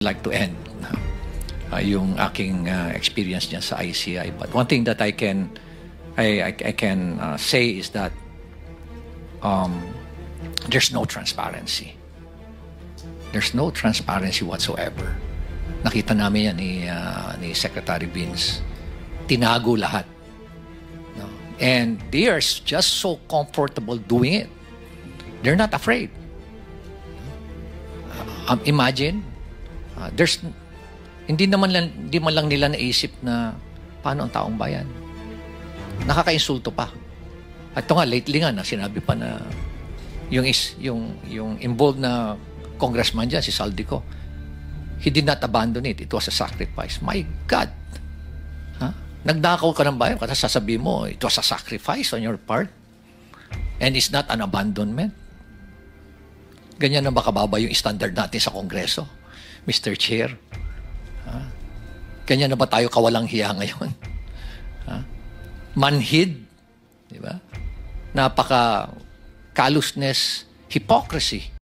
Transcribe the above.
like to end yung aking experience niya sa ICI. But one thing that I can say is that there's no transparency. There's no transparency whatsoever. Nakita namin yan ni Secretary Vince. Tinago lahat. No? And they are just so comfortable doing it. They're not afraid. Imagine, hindi man lang nila naisip na paano ang taong bayan. Nakaka-insulto pa. At ito nga, lately nga, sinabi pa na yung involved na congressman dyan, si Saldico, he did not abandon it. It was a sacrifice. My God! Nagdakaw ka ng bayan, kasi sasabihin mo, it was a sacrifice on your part. And it's not an abandonment. Ganyan na ba kababa yung standard natin sa Kongreso, Mr. Chair? Ganyan na ba tayo kawalang hiya ngayon? Manhid, di ba? Napaka callousness, hypocrisy